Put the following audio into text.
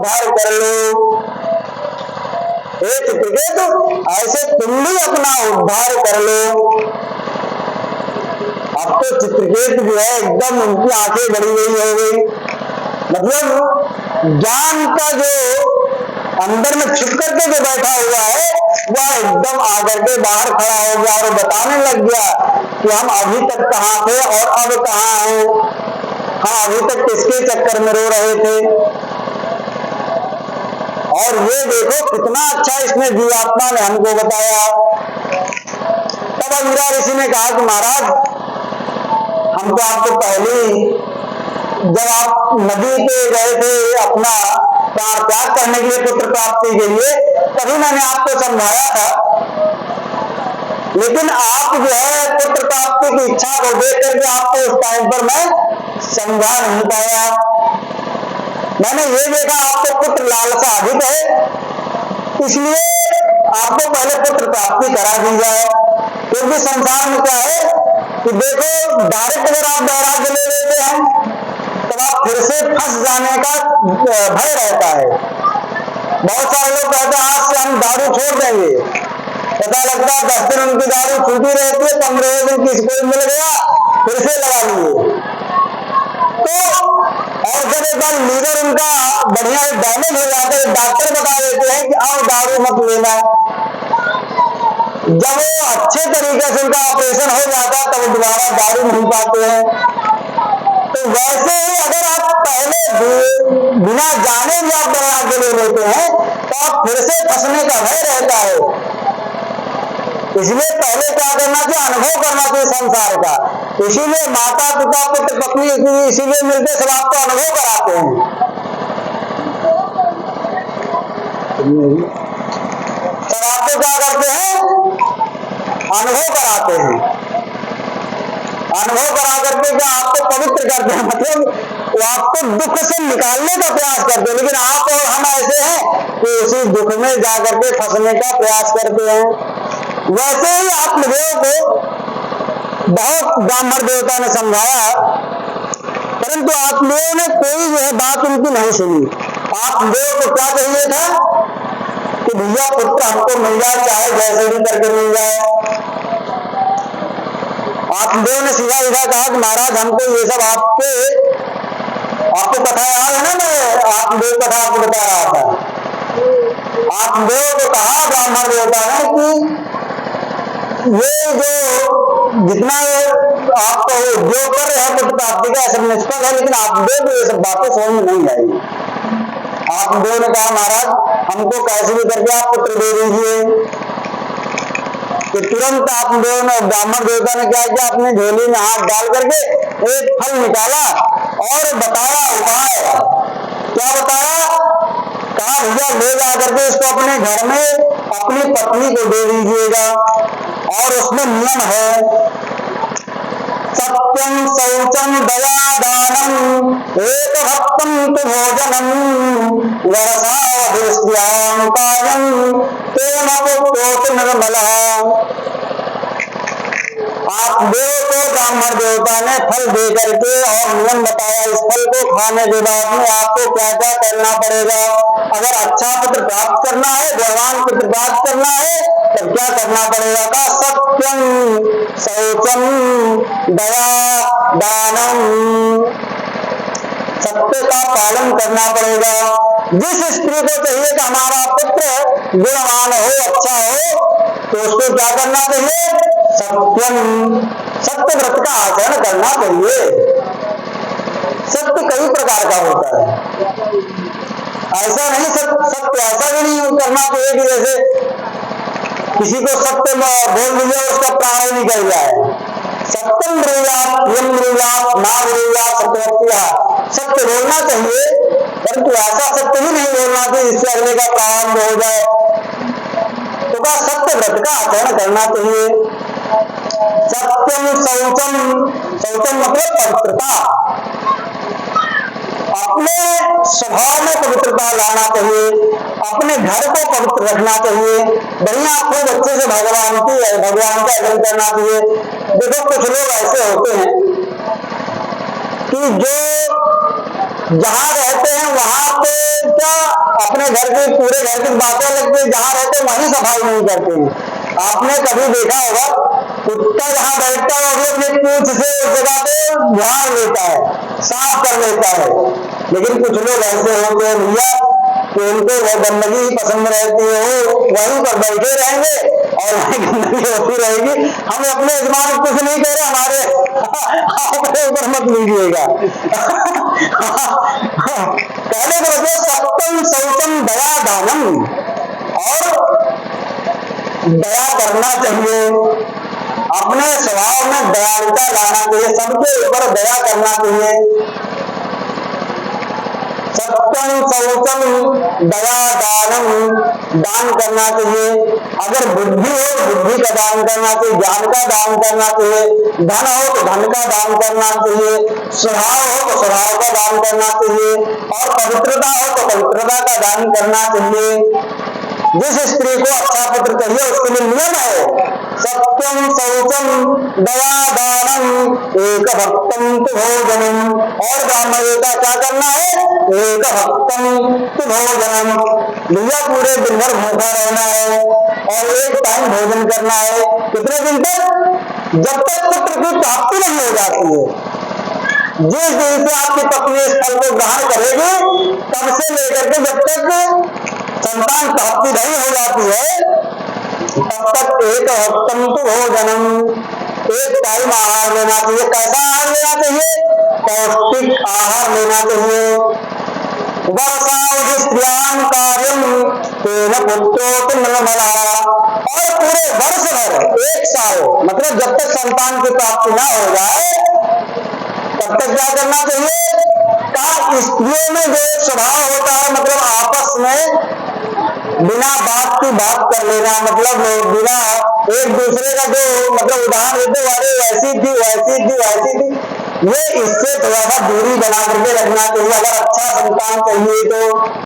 उद्धार कर लो। हे चित्रकेतु, ऐसे तुम भी अपना उद्धार कर लो। अब तो चित्रकेतु जो है एकदम उनकी आंखें बड़ी गई हो गई, मतलब ज्ञान का जो अंदर में छुप करके जो बैठा हुआ है वह एकदम आकर के बाहर खड़ा हो गया और बताने लग गया कि हम अभी तक कहाँ थे और अब कहाँ हैं। हम अभी तक किसके चक्कर में रो रहे थे, और ये देखो कितना अच्छा इसने जीवात्मा ने हमको बताया। तब अंगिरा ऋषि ने कहा कि महाराज, हम तो आपको पहले जब आप नदी पे गए थे अपना प्राण त्याग करने के लिए, पुत्र प्राप्ति के लिए, तभी मैंने आपको समझाया था, लेकिन आप जो है पुत्र प्राप्ति की इच्छा को देख करके आपको उस टाइम पर मैं समझा नहीं पाया। मैंने ये देखा आपको पुत्र लालसा अधिक है, इसलिए आपको पहले पुत्र प्राप्ति करा दी जाए। क्योंकि संसार में क्या है कि देखो, डायरेक्ट अगर आप वैराग्य ले लेते हैं तब आप फिर से फंस जाने का भय रहता है। बहुत सारे लोग कहते हैं आज से हम दारू छोड़ देंगे, पता लगता है 10 दिन उनकी दारू छूटी रहती है, 15 दिन किसी को मिल गया फिर से लगा लिए। तो और जब एक बार लीवर उनका बढ़िया डैमेज हो जाता है, डॉक्टर बता देते हैं कि अब दारू मत लेना। जब वो अच्छे तरीके से उनका ऑपरेशन हो जाता है तब दोबारा दारू नहीं पाते हैं। तो वैसे ही अगर आप पहले बिना जाने भी आप वैराग्य ले लेते हैं तो आप फिर से फंसने का भय रहता है। इसलिए पहले क्या करना चाहिए, अनुभव करना चाहिए संसार का। इसीलिए माता पिता पुत्र पत्नी इसीलिए मिलते सब आपको अनुभव कराते हैं। सब आपको क्या करते हैं, अनुभव कराते हैं। अनुभव करा करके क्या आपको पवित्र करते हैं, मतलब वो आपको दुख से निकालने का प्रयास करते हैं। लेकिन आप और हम ऐसे हैं कि उसी दुख में जाकर के फंसने का प्रयास करते हैं। वैसे ही आत्मदेव को बहुत ब्राह्मण देवता ने समझाया, परंतु आत्मदेव ने कोई जो है बात उनकी नहीं सुनी। आत्मदेव को क्या चाहिए था कि भैया पुत्र हमको मिल जाए, चाहे जैसे भी करके मिल जाए। आत्मदेव ने सीधा सीधा कहा कि महाराज हमको ये सब आपको कथा याद है ना, मैं आत्मदेव कथा आपको बता रहा था। आत्मदेव को कहा ब्राह्मण देवता ने कि ये जो जितना आपको जो कर रहे हैं पुत्र प्राप्ति का सब निष्फल है, लेकिन आत्मदेव को ये सब बातें समझ में नहीं आएगी। आत्मदेव ने कहा महाराज हमको कैसे भी करके आप पुत्र दे दीजिए। तो तुरंत आत्मदेव ने, ब्राह्मण देवता ने क्या किया, अपने झोली में हाथ डाल करके एक फल निकाला और बताया उपाय। क्या बताया, कहा भैया ले जा करके इसको अपने घर में अपनी पत्नी को दे दीजिएगा। और उसमें नियम है, सत्यम शौचम दया दानम एक भक्तम तु भोजनम वरसावधिष्ठ्याम कायम तेन पुत्रोत निर्मलः। आत्मदेव को ब्राह्मण देवता ने फल दे करके और नियम बताया, इस फल को खाने के बाद में आपको क्या क्या करना पड़ेगा। अगर अच्छा पुत्र प्राप्त करना है, भगवान पुत्र प्राप्त करना है, तब क्या करना पड़ेगा। का सत्यम शौचम दया दानम, सत्य का पालन करना पड़ेगा। जिस स्त्री को चाहिए कि हमारा पुत्र गुणवान हो, अच्छा हो, तो उसको क्या करना चाहिए, सत्यम, सत्य व्रत का आचरण करना चाहिए। सत्य कई प्रकार का होता है, ऐसा नहीं सत्य ऐसा भी नहीं करना चाहिए कि जैसे किसी को सत्य बोल दिया उसका प्राण निकल जाए। सत्यम ब्रूयात् यम ब्रूयात् ना ब्रूयात् सत्यवत्या, सत्य बोलना चाहिए, परंतु ऐसा सत्य भी नहीं बोलना चाहिए जिससे अगले का प्राण हो जाए। तो क्या सत्य व्रत का आचरण करना चाहिए। सत्यम शौचम, शौचम मतलब पवित्रता, अपने स्वभाव में पवित्रता लाना चाहिए, अपने घर को पवित्र रखना चाहिए, बढ़िया खूब अच्छे से भगवान का अध्ययन करना चाहिए। देखो कुछ लोग ऐसे होते हैं कि जो जहाँ रहते हैं वहां पे क्या अपने घर की पूरे घर की बातें लगती है, जहाँ रहते हैं वहीं सफाई नहीं करते हैं। आपने कभी देखा होगा कुत्ता जहाँ बैठता है वो अपनी पूंछ से उस जगह पे झाड़ लेता है, साफ कर लेता है। लेकिन कुछ लोग ऐसे होते हैं भैया कि उनको वह गंदगी ही पसंद रहती है, वो वहीं पर बैठे रहेंगे और वहीं गंदगी होती रहेगी। हम अपने यजमान कुछ नहीं कह रहे, हमारे अपने ऊपर मत लीजिएगा। पहले तो बच्चे सत्यम शौचम दया दानम, और दया करना चाहिए, अपने स्वभाव में दयालुता लाना चाहिए, सबके ऊपर दया करना चाहिए। सत्यम शौचम दया दानम, दान करना चाहिए। अगर बुद्धि हो तो बुद्धि का दान करना चाहिए, ज्ञान का दान करना चाहिए, धन हो तो धन का दान करना चाहिए, स्वभाव हो तो स्वभाव का दान करना चाहिए, और पवित्रता हो तो पवित्रता का दान करना चाहिए। जिस स्त्री को अच्छा पुत्र चाहिए उसके लिए नियम है सत्यम शौचम दया दानम एक भक्तम तु भोजनम, और ब्राह्मण का क्या करना है, एक भक्तम तु भोजनम। भैया पूरे दिन भर भूखा रहना है और एक टाइम भोजन करना है। कितने दिन तक, जब तक पुत्र की प्राप्ति नहीं हो जाती है। जिस दिन से आपकी पत्नी इस फल को ग्रहण करेगी तब से लेकर के जब तक संतान प्राप्ति नहीं हो जाती है तब तक एक भक्तम तु भोजनम, एक टाइम आहार लेना चाहिए। कैसा आहार लेना चाहिए, पौष्टिक आहार लेना चाहिए। वर्षावधि स्त्रियां कार्यम तेन पुत्रोत निर्मला, और पूरे वर्ष भर एक साल मतलब जब तक संतान की प्राप्ति ना हो जाए तब तक क्या करना चाहिए, का स्त्रियों में जो स्वभाव होता है मतलब आपस में बिना बात की बात कर लेना, मतलब बिना एक दूसरे का जो मतलब उदाहरण देते वाले वैसी थी वैसी थी वैसी थी, ये इससे थोड़ा सा दूरी बना करके रखना चाहिए अगर अच्छा संतान चाहिए तो।